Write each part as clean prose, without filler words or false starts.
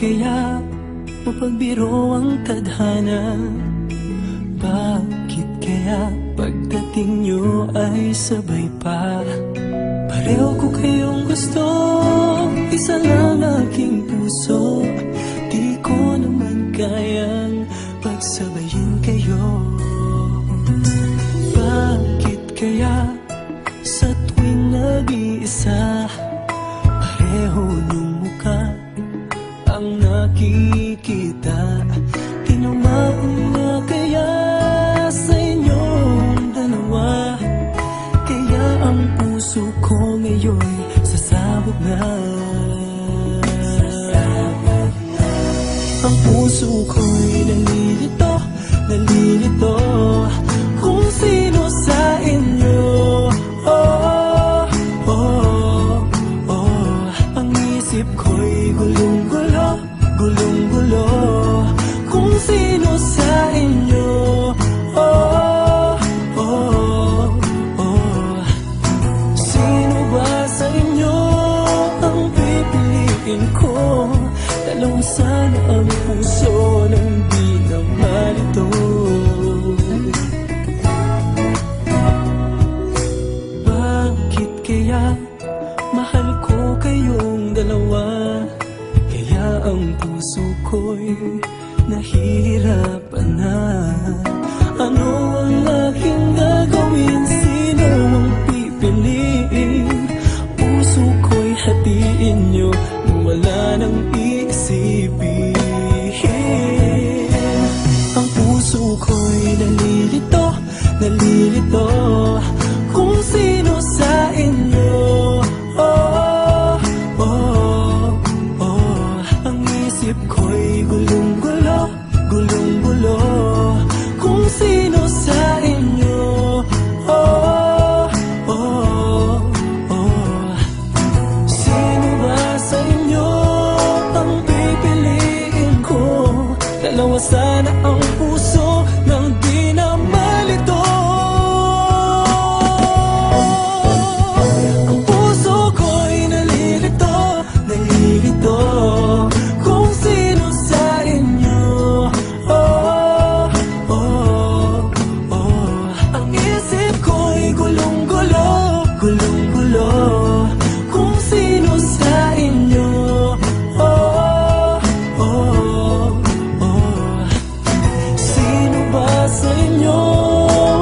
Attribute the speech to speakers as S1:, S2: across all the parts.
S1: kaya mapagbiro ang tadhana? Bakit kaya pagdating nyo ay sabay pa? Pareho ko kayong gusto, isa lang aking puso. Di ko naman kayang pagsabayin kayo. Bakit kaya sa tuwing nag-iisa, pareho niyong mukha ang nakikita? Tinamaan na kaya sa inyong dalawa? Kaya ang puso ko ngayon sasabog na. Ang puso ko'y nalilito, nalilito kung sino sa inyo. Oh, oh, oh. Ang isip ko'y gulong-gulo, gulong-gulo kung sino sa inyo. Oh, oh, oh. Sino ba sa inyo ang pipiliin ko? Dalawang sana ang puso nang di na malito. Bakit kaya mahal ko kayong dalawa? Kaya ang puso ko'y nahihirapan na. Ano ang aking gagawin? Sino ang pipiliin? Puso ko'y hatiin nyo nang wala nang iisipin. Ang puso ko'y nalilito, nalilito kung sino sa inyo. Oh, oh, oh. Ang isip ko'y gulong-gulo, gulong-gulo kung sino sa inyo. Oh, oh, oh. Sino ba sa inyo ang pipiliin ko? Dalawa sana ang puso nang di na malito. Ang puso ko'y nalilito, nalilito kung sino sa inyo. Oh, oh, oh. Ang isip ko'y gulong-gulo, gulong-gulo kung sino sa inyo. Oh, oh, oh. Sino ba sa inyo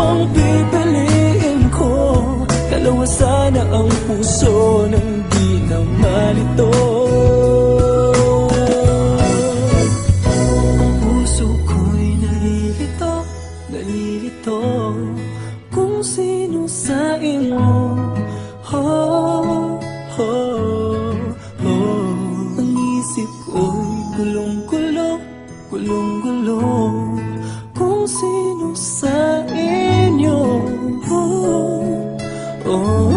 S1: ang pipiliin ko? Dalawa sana ang puso nang di na malito. Ang puso ko'y nalilito, nalilito kung sino sa inyo. Oh, oh, oh. Ang isip ko'y gulong-gulo, gulong-gulo kung sino sa inyo. Oh, oh,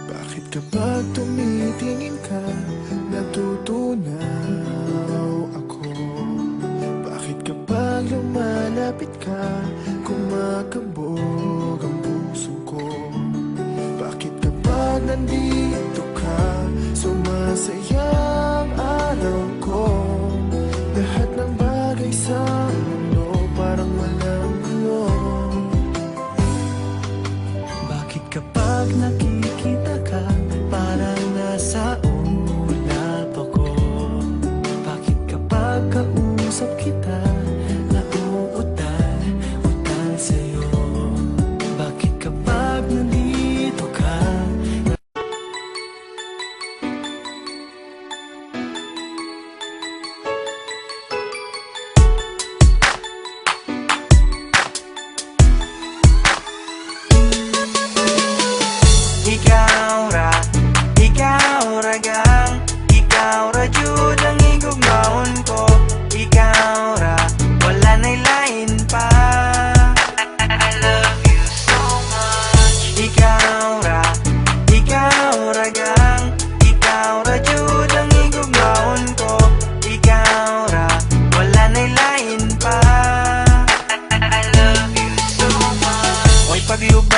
S2: Bakit kapag tumitingin ka, natutunaw ako? Bakit kapag lumalapit ka, kumakabog ang puso ko? Bakit kapag nandito ka, sumasaya ang araw ko? Lahat ng bagay sa mundo parang walang gulo.
S1: bakit kapag nakikita ka, parang nasa ulap ako? Bakit kapag kausap kita, nauutal, utal sa'yo? Bakit kapag nandito ka,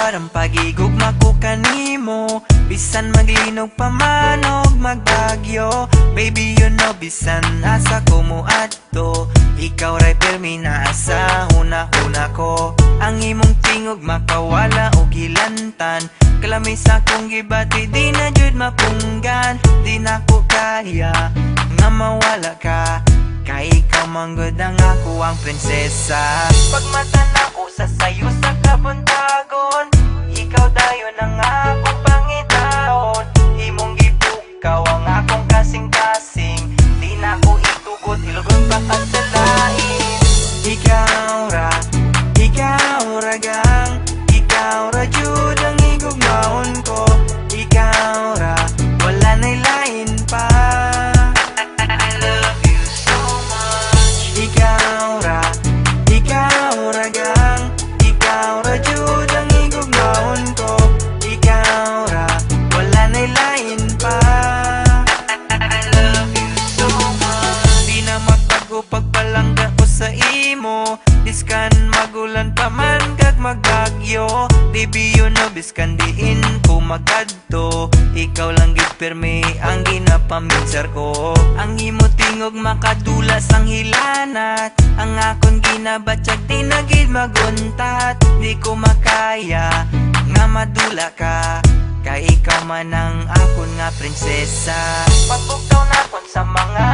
S3: parang pagigugma ko kanimo. Bisan maglinog pa man og magbagyo, baby you know bisan asa ko mo adto. Ikaw ray pirmi na asa una-una ko. Ang imong tingog makawala og hilantan. Kalamis akong gibati di na jud mapunggan. Di na ko kaya nga mawala ka, kay ikaw manggod ang ako ang prinsesa. Pagmata na ko sa sayo sa kabuntagon, ikaw dayon ang akong pangitaon. Imong gipukaw ang akong kasing-kasing, di na ko itugot ilugon pa ka sa lain. Ikaw ra gang, ikaw ra jud ang igugmaon ko. Ikaw ra, wala na'y lain pa. I love you so much. Ikaw ra gang, ikaw ra jud ang igugmaon ko. Ikaw ra, wala na'y lain pa. I love you so much. Di na magbago pagpalangga ko sa imo. Biskan magulan pa man kag magbagyo, baby you know biskan diin ko magadto. Ikaw lang gid pirmi ang ginapaminsar ko. Ang imo tingog makadulas ang hilanat. Ang akon ginabatyag di na gid maguntat. Di ko makaya nga madula ka, kay ikaw man ang akon nga prinsesa. Pagbukaw na kon sa mga